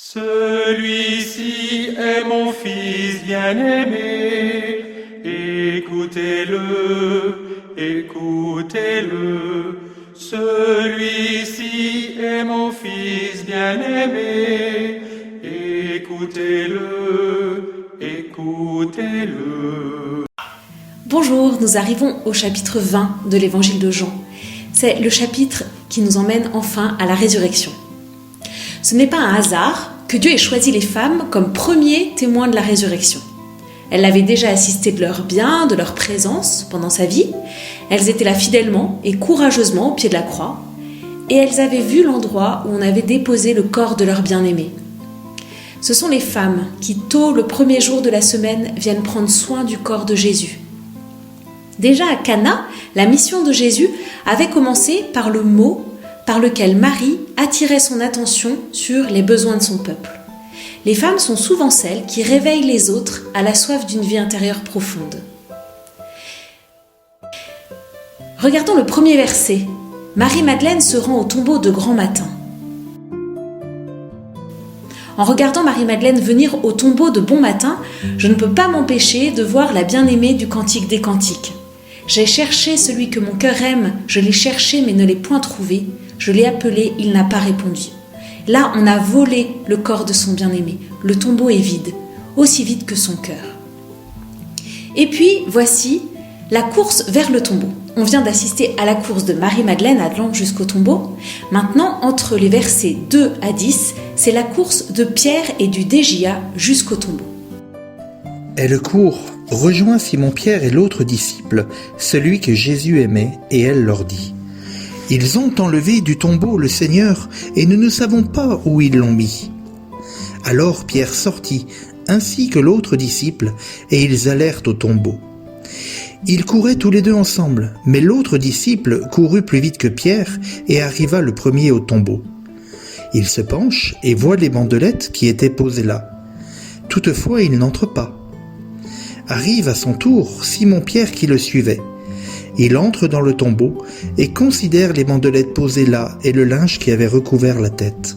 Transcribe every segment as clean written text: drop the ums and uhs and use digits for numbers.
Celui-ci est mon fils bien-aimé, écoutez-le, écoutez-le. Celui-ci est mon fils bien-aimé, écoutez-le, écoutez-le. Bonjour, nous arrivons au chapitre 20 de l'évangile de Jean. C'est le chapitre qui nous emmène enfin à la résurrection. Ce n'est pas un hasard que Dieu ait choisi les femmes comme premiers témoins de la résurrection. Elles l'avaient déjà assisté de leur bien, de leur présence pendant sa vie. Elles étaient là fidèlement et courageusement au pied de la croix. Et elles avaient vu l'endroit où on avait déposé le corps de leur bien-aimé. Ce sont les femmes qui, tôt le premier jour de la semaine, viennent prendre soin du corps de Jésus. Déjà à Cana, la mission de Jésus avait commencé par le mot par lequel Marie attirait son attention sur les besoins de son peuple. Les femmes sont souvent celles qui réveillent les autres à la soif d'une vie intérieure profonde. Regardons le premier verset. Marie-Madeleine se rend au tombeau de grand matin. En regardant Marie-Madeleine venir au tombeau de bon matin, je ne peux pas m'empêcher de voir la bien-aimée du Cantique des Cantiques. J'ai cherché celui que mon cœur aime, je l'ai cherché mais ne l'ai point trouvé. Je l'ai appelé, il n'a pas répondu. Là, on a volé le corps de son bien-aimé. Le tombeau est vide, aussi vide que son cœur. Et puis, voici la course vers le tombeau. On vient d'assister à la course de Marie-Madeleine allant jusqu'au tombeau. Maintenant, entre les versets 2 à 10, c'est la course de Pierre et du Dégia jusqu'au tombeau. Elle court, rejoint Simon-Pierre et l'autre disciple, celui que Jésus aimait, et elle leur dit : « Ils ont enlevé du tombeau le Seigneur, et nous ne savons pas où ils l'ont mis. » Alors Pierre sortit, ainsi que l'autre disciple, et ils allèrent au tombeau. Ils couraient tous les deux ensemble, mais l'autre disciple courut plus vite que Pierre et arriva le premier au tombeau. Il se penche et voit les bandelettes qui étaient posées là. Toutefois, il n'entre pas. Arrive à son tour Simon-Pierre qui le suivait. Il entre dans le tombeau et considère les bandelettes posées là et le linge qui avait recouvert la tête.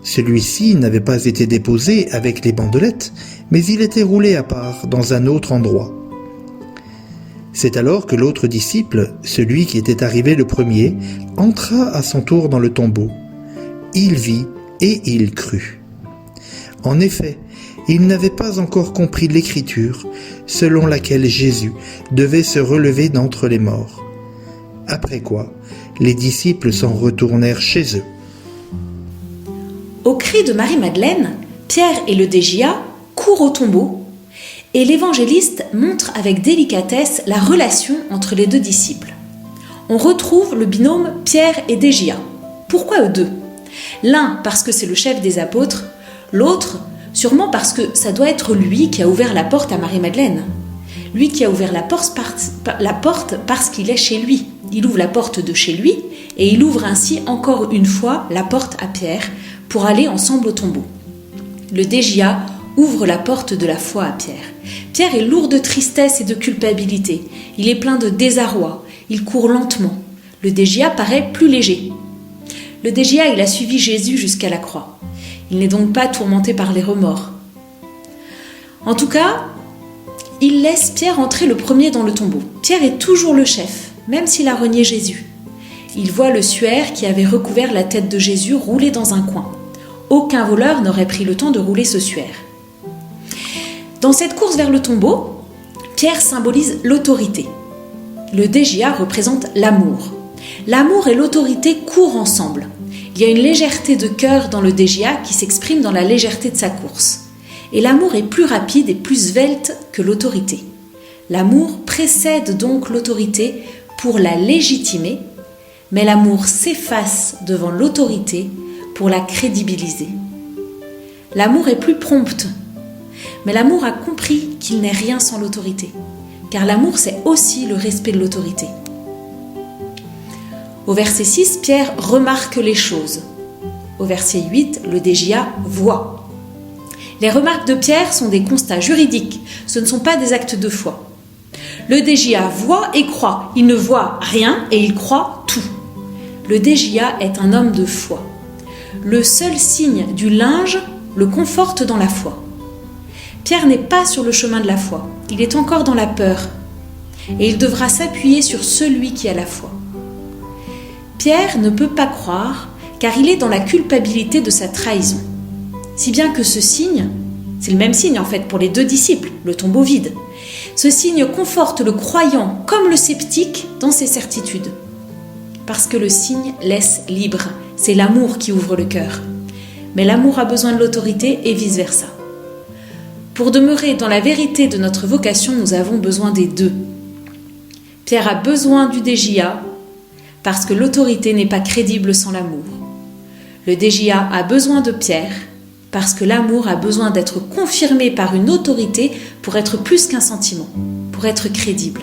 Celui-ci n'avait pas été déposé avec les bandelettes, mais il était roulé à part dans un autre endroit. C'est alors que l'autre disciple, celui qui était arrivé le premier, entra à son tour dans le tombeau. Il vit et il crut. En effet, il n'avait pas encore compris l'écriture selon laquelle Jésus devait se relever d'entre les morts. Après quoi, les disciples s'en retournèrent chez eux. Au cri de Marie-Madeleine, Pierre et le Dégia courent au tombeau et l'évangéliste montre avec délicatesse la relation entre les deux disciples. On retrouve le binôme Pierre et Dégia. Pourquoi eux deux ? L'un parce que c'est le chef des apôtres, l'autre sûrement parce que ça doit être lui qui a ouvert la porte à Marie-Madeleine. Lui qui a ouvert la porte parce qu'il est chez lui. Il ouvre la porte de chez lui et il ouvre ainsi encore une fois la porte à Pierre pour aller ensemble au tombeau. Le Dégia ouvre la porte de la foi à Pierre. Pierre est lourd de tristesse et de culpabilité. Il est plein de désarroi. Il court lentement. Le Dégia paraît plus léger. Le Dégia, il a suivi Jésus jusqu'à la croix. Il n'est donc pas tourmenté par les remords. En tout cas, il laisse Pierre entrer le premier dans le tombeau. Pierre est toujours le chef, même s'il a renié Jésus. Il voit le suaire qui avait recouvert la tête de Jésus rouler dans un coin. Aucun voleur n'aurait pris le temps de rouler ce suaire. Dans cette course vers le tombeau, Pierre symbolise l'autorité. Le Dégia représente l'amour. L'amour et l'autorité courent ensemble. Il y a une légèreté de cœur dans le Dégia qui s'exprime dans la légèreté de sa course. Et l'amour est plus rapide et plus svelte que l'autorité. L'amour précède donc l'autorité pour la légitimer, mais l'amour s'efface devant l'autorité pour la crédibiliser. L'amour est plus prompt, mais l'amour a compris qu'il n'est rien sans l'autorité, car l'amour c'est aussi le respect de l'autorité. Au verset 6, Pierre remarque les choses. Au verset 8, le Dégia voit. Les remarques de Pierre sont des constats juridiques, ce ne sont pas des actes de foi. Le Dégia voit et croit, il ne voit rien et il croit tout. Le Dégia est un homme de foi. le seul signe du linge le conforte dans la foi. Pierre n'est pas sur le chemin de la foi, il est encore dans la peur, et il devra s'appuyer sur celui qui a la foi. Pierre ne peut pas croire, car il est dans la culpabilité de sa trahison. Si bien que ce signe, c'est le même signe en fait pour les deux disciples, le tombeau vide. Ce signe conforte le croyant comme le sceptique dans ses certitudes. Parce que le signe laisse libre, c'est l'amour qui ouvre le cœur. Mais l'amour a besoin de l'autorité et vice-versa. Pour demeurer dans la vérité de notre vocation, nous avons besoin des deux. Pierre a besoin du DJA parce que l'autorité n'est pas crédible sans l'amour. Le DJA a besoin de Pierre parce que l'amour a besoin d'être confirmé par une autorité pour être plus qu'un sentiment, pour être crédible.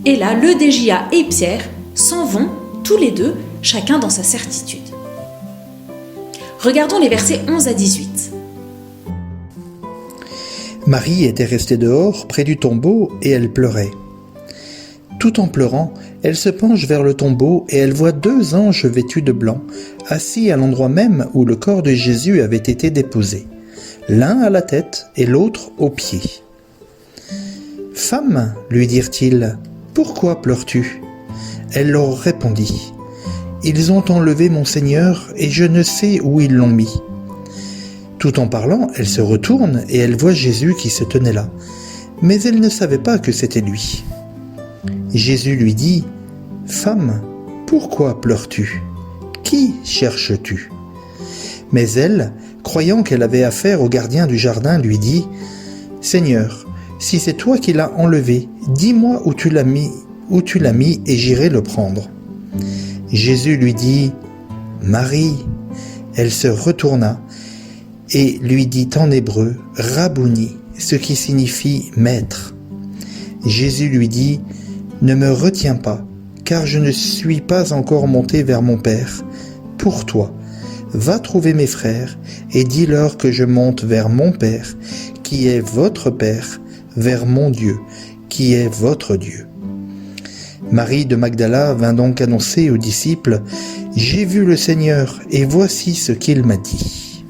Et là, le DJA et Pierre s'en vont, tous les deux, chacun dans sa certitude. Regardons les versets 11 à 18. Marie était restée dehors, près du tombeau, et elle pleurait. Tout en pleurant, elle se penche vers le tombeau et elle voit 2 anges vêtus de blanc, assis à l'endroit même où le corps de Jésus avait été déposé, l'un à la tête et l'autre aux pieds. « Femme, lui dirent-ils, pourquoi pleures-tu » Elle leur répondit, « Ils ont enlevé mon Seigneur et je ne sais où ils l'ont mis. » Tout en parlant, elle se retourne et elle voit Jésus qui se tenait là, mais elle ne savait pas que c'était lui. Jésus lui dit, « Femme, pourquoi pleures-tu ? Qui cherches-tu » Mais elle, croyant qu'elle avait affaire au gardien du jardin, lui dit, « Seigneur, si c'est toi qui l'as enlevé, dis-moi où tu l'as mis et j'irai le prendre. » Jésus lui dit, « Marie !» Elle se retourna et lui dit en hébreu, « Rabouni », ce qui signifie « maître ». Jésus lui dit, « Ne me retiens pas, car je ne suis pas encore monté vers mon Père. Pour toi, va trouver mes frères et dis-leur que je monte vers mon Père, qui est votre Père, vers mon Dieu, qui est votre Dieu. » Marie de Magdala vint donc annoncer aux disciples, « J'ai vu le Seigneur et voici ce qu'il m'a dit. »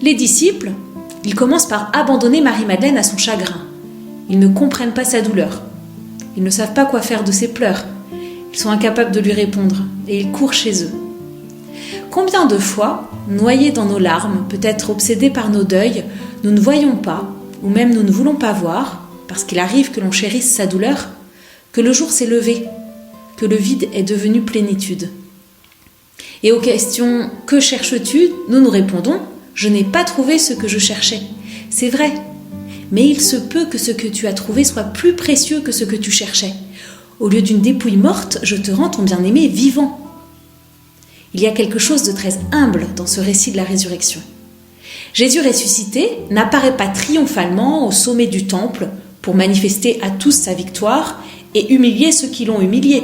Les disciples, ils commencent par abandonner Marie-Madeleine à son chagrin. Ils ne comprennent pas sa douleur. Ils ne savent pas quoi faire de ses pleurs. Ils sont incapables de lui répondre et ils courent chez eux. Combien de fois, noyés dans nos larmes, peut-être obsédés par nos deuils, nous ne voyons pas, ou même nous ne voulons pas voir, parce qu'il arrive que l'on chérisse sa douleur, que le jour s'est levé, que le vide est devenu plénitude. Et aux questions « Que cherches-tu » nous nous répondons « Je n'ai pas trouvé ce que je cherchais ». C'est vrai, mais il se peut que ce que tu as trouvé soit plus précieux que ce que tu cherchais. Au lieu d'une dépouille morte, je te rends ton bien-aimé vivant. Il y a quelque chose de très humble dans ce récit de la résurrection. Jésus ressuscité n'apparaît pas triomphalement au sommet du temple pour manifester à tous sa victoire et humilier ceux qui l'ont humilié.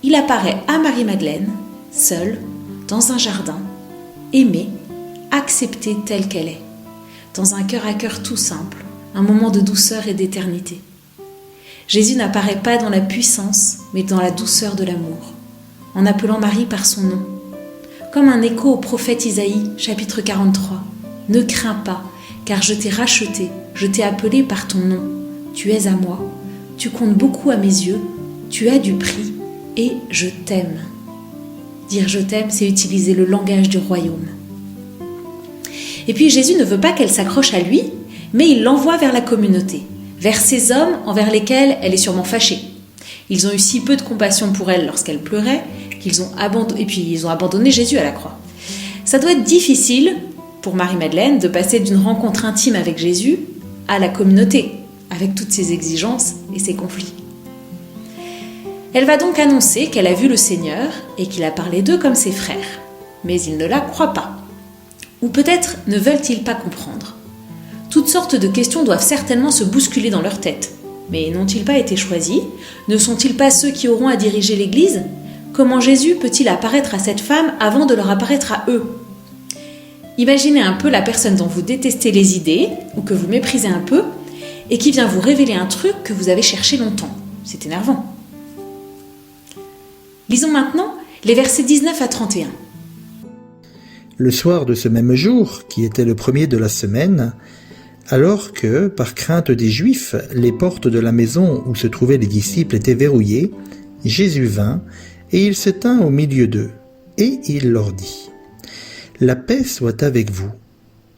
Il apparaît à Marie-Madeleine, seule, dans un jardin, aimée, acceptée telle qu'elle est, dans un cœur à cœur tout simple, un moment de douceur et d'éternité. Jésus n'apparaît pas dans la puissance, mais dans la douceur de l'amour, en appelant Marie par son nom. Comme un écho au prophète Isaïe, chapitre 43. « Ne crains pas, car je t'ai racheté, je t'ai appelé par ton nom. Tu es à moi, tu comptes beaucoup à mes yeux, tu as du prix, et je t'aime. » Dire « je t'aime », c'est utiliser le langage du royaume. Et puis Jésus ne veut pas qu'elle s'accroche à lui, mais il l'envoie vers la communauté, vers ces hommes envers lesquels elle est sûrement fâchée. Ils ont eu si peu de compassion pour elle lorsqu'elle pleurait, qu'ils ont abandonné Jésus à la croix. Ça doit être difficile pour Marie-Madeleine de passer d'une rencontre intime avec Jésus à la communauté, avec toutes ses exigences et ses conflits. Elle va donc annoncer qu'elle a vu le Seigneur et qu'il a parlé d'eux comme ses frères, mais ils ne la croient pas. Ou peut-être ne veulent-ils pas comprendre. Toutes sortes de questions doivent certainement se bousculer dans leur tête. Mais n'ont-ils pas été choisis ? Ne sont-ils pas ceux qui auront à diriger l'Église ? Comment Jésus peut-il apparaître à cette femme avant de leur apparaître à eux ? Imaginez un peu la personne dont vous détestez les idées, ou que vous méprisez un peu, et qui vient vous révéler un truc que vous avez cherché longtemps. C'est énervant. Lisons maintenant Les versets 19 à 31. Le soir de ce même jour, qui était le premier de la semaine, alors que, par crainte des Juifs, les portes de la maison où se trouvaient les disciples étaient verrouillées, Jésus vint, et il se tint au milieu d'eux, et il leur dit : « La paix soit avec vous. »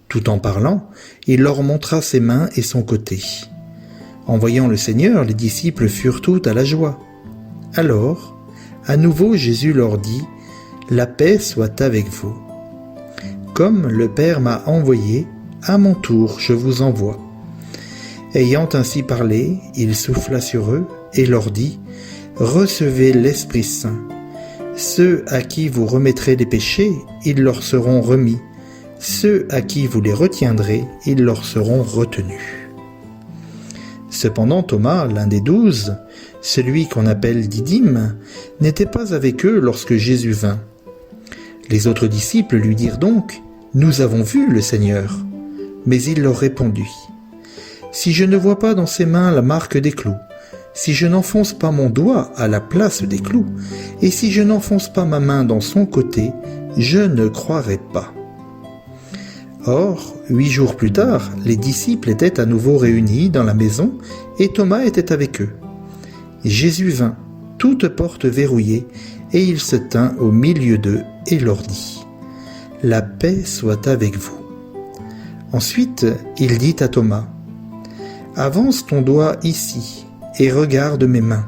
Tout en parlant, il leur montra ses mains et son côté. En voyant le Seigneur, les disciples furent tout à la joie. Alors, à nouveau Jésus leur dit : « La paix soit avec vous. Comme le Père m'a envoyé, à mon tour je vous envoie. » Ayant ainsi parlé, il souffla sur eux et leur dit : « Recevez l'Esprit Saint. Ceux à qui vous remettrez les péchés, ils leur seront remis. Ceux à qui vous les retiendrez, ils leur seront retenus. » Cependant Thomas, l'un des 12, celui qu'on appelle Didyme, n'était pas avec eux lorsque Jésus vint. Les autres disciples lui dirent donc : « Nous avons vu le Seigneur. » Mais il leur répondit : « Si je ne vois pas dans ses mains la marque des clous, si je n'enfonce pas mon doigt à la place des clous, et si je n'enfonce pas ma main dans son côté, je ne croirai pas. » Or, 8 jours plus tard, les disciples étaient à nouveau réunis dans la maison et Thomas était avec eux. Jésus vint, toutes portes verrouillées, et il se tint au milieu d'eux et leur dit : « La paix soit avec vous. » Ensuite, il dit à Thomas : « Avance ton doigt ici et regarde mes mains.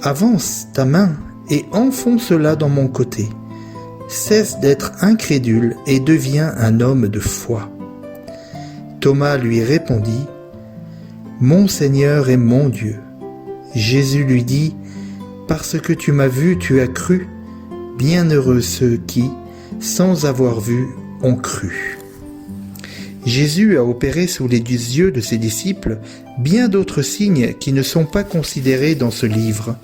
Avance ta main et enfonce-la dans mon côté. Cesse d'être incrédule et deviens un homme de foi. » Thomas lui répondit : « Mon Seigneur et mon Dieu. » Jésus lui dit : « Parce que tu m'as vu, tu as cru. Bienheureux ceux qui, sans avoir vu, ont cru. » Jésus a opéré sous les yeux de ses disciples bien d'autres signes qui ne sont pas considérés dans ce livre.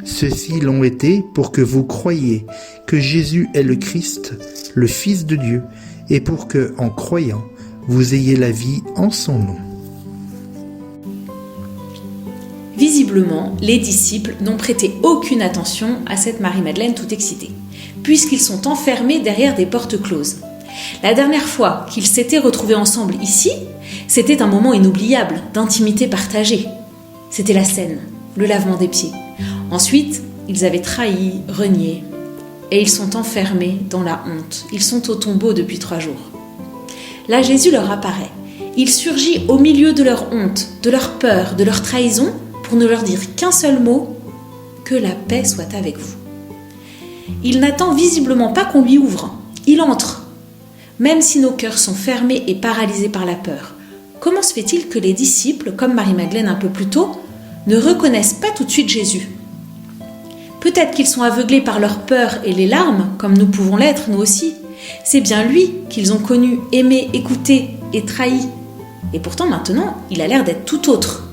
Ceux-ci l'ont été pour que vous croyiez que Jésus est le Christ, le Fils de Dieu, et pour que, en croyant, vous ayez la vie en son nom. Visiblement, les disciples n'ont prêté aucune attention à cette Marie-Madeleine tout excitée, puisqu'ils sont enfermés derrière des portes closes. La dernière fois qu'ils s'étaient retrouvés ensemble ici, c'était un moment inoubliable, d'intimité partagée. C'était la scène, le lavement des pieds. Ensuite, ils avaient trahi, renié, et ils sont enfermés dans la honte. Ils sont au tombeau depuis 3 jours. Là, Jésus leur apparaît. Il surgit au milieu de leur honte, de leur peur, de leur trahison, pour ne leur dire qu'un seul mot : que la paix soit avec vous. Il n'attend visiblement pas qu'on lui ouvre. Il entre. Même si nos cœurs sont fermés et paralysés par la peur, comment se fait-il que les disciples, comme Marie-Madeleine un peu plus tôt, ne reconnaissent pas tout de suite Jésus ? Peut-être qu'ils sont aveuglés par leur peur et les larmes, comme nous pouvons l'être nous aussi. C'est bien lui qu'ils ont connu, aimé, écouté et trahi. Et pourtant maintenant, il a l'air d'être tout autre.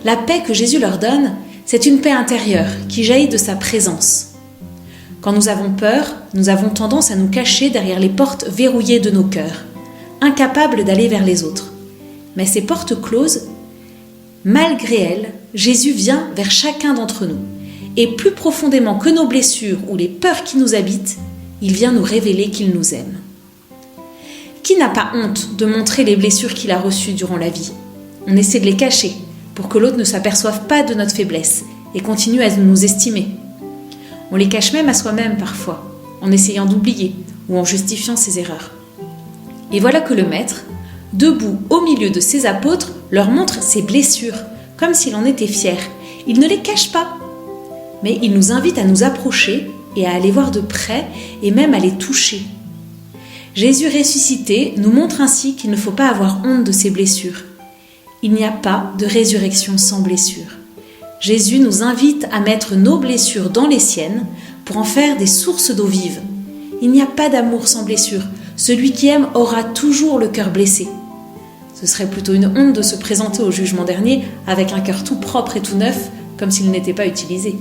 La paix que Jésus leur donne, c'est une paix intérieure qui jaillit de sa présence. Quand nous avons peur, nous avons tendance à nous cacher derrière les portes verrouillées de nos cœurs, incapables d'aller vers les autres. Mais ces portes closes, malgré elles, Jésus vient vers chacun d'entre nous. Et plus profondément que nos blessures ou les peurs qui nous habitent, il vient nous révéler qu'il nous aime. Qui n'a pas honte de montrer les blessures qu'il a reçues durant la vie ? On essaie de les cacher pour que l'autre ne s'aperçoive pas de notre faiblesse et continue à nous estimer. On les cache même à soi-même parfois, en essayant d'oublier ou en justifiant ses erreurs. Et voilà que le Maître, debout au milieu de ses apôtres, leur montre ses blessures, comme s'il en était fier. Il ne les cache pas, mais il nous invite à nous approcher et à aller voir de près et même à les toucher. Jésus ressuscité nous montre ainsi qu'il ne faut pas avoir honte de ses blessures. Il n'y a pas de résurrection sans blessure. Jésus nous invite à mettre nos blessures dans les siennes pour en faire des sources d'eau vive. Il n'y a pas d'amour sans blessure. Celui qui aime aura toujours le cœur blessé. Ce serait plutôt une honte de se présenter au jugement dernier avec un cœur tout propre et tout neuf, comme s'il n'était pas utilisé.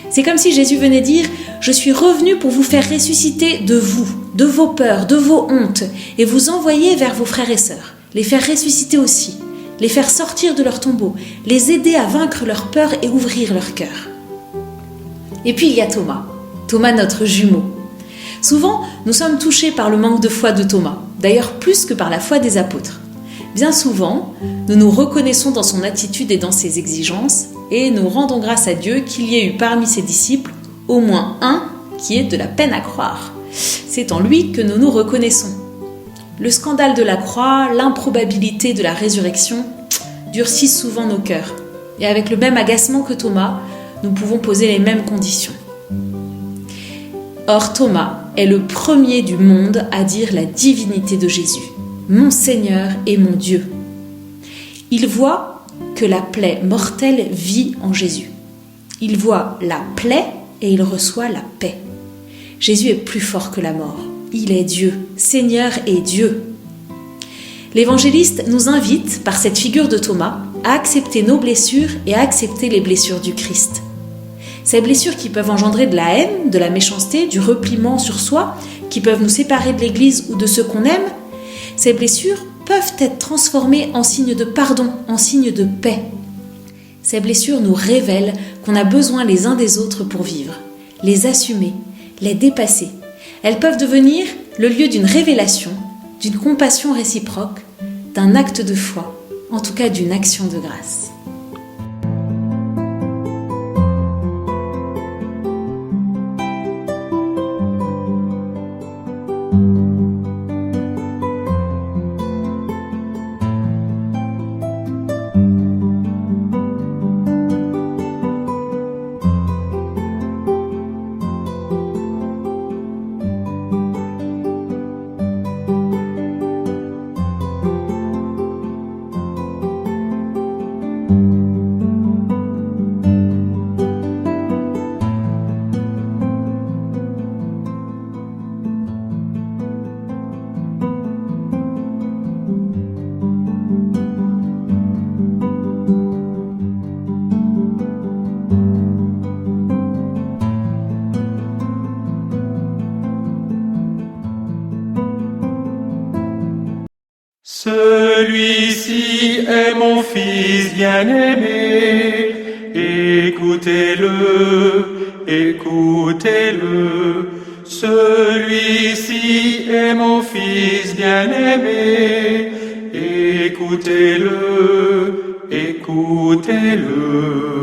C'est comme si Jésus venait dire « Je suis revenu pour vous faire ressusciter de vous, de vos peurs, de vos hontes, et vous envoyer vers vos frères et sœurs, les faire ressusciter aussi. » les faire sortir de leur tombeau, les aider à vaincre leur peur et ouvrir leur cœur. Et puis il y a Thomas. Thomas, notre jumeau. Souvent, nous sommes touchés par le manque de foi de Thomas, d'ailleurs plus que par la foi des apôtres. Bien souvent, nous nous reconnaissons dans son attitude et dans ses exigences, et nous rendons grâce à Dieu qu'il y ait eu parmi ses disciples au moins un qui ait de la peine à croire. C'est en lui que nous nous reconnaissons. Le scandale de la croix, l'improbabilité de la résurrection durcissent souvent nos cœurs. Et avec le même agacement que Thomas, nous pouvons poser les mêmes conditions. Or, Thomas est le premier du monde à dire la divinité de Jésus. Mon Seigneur et mon Dieu. Il voit que la plaie mortelle vit en Jésus. Il voit la plaie et il reçoit la paix. Jésus est plus fort que la mort. Il est Dieu, Seigneur et Dieu. L'évangéliste nous invite, par cette figure de Thomas, à accepter nos blessures et à accepter les blessures du Christ. Ces blessures qui peuvent engendrer de la haine, de la méchanceté, du repliement sur soi, qui peuvent nous séparer de l'Église ou de ceux qu'on aime, ces blessures peuvent être transformées en signes de pardon, en signes de paix. Ces blessures nous révèlent qu'on a besoin les uns des autres pour vivre, les assumer, les dépasser. Elles peuvent devenir le lieu d'une révélation, d'une compassion réciproque, d'un acte de foi, en tout cas d'une action de grâce. Celui-ci est mon fils bien-aimé, écoutez-le, écoutez-le. Celui-ci est mon fils bien-aimé, écoutez-le, écoutez-le.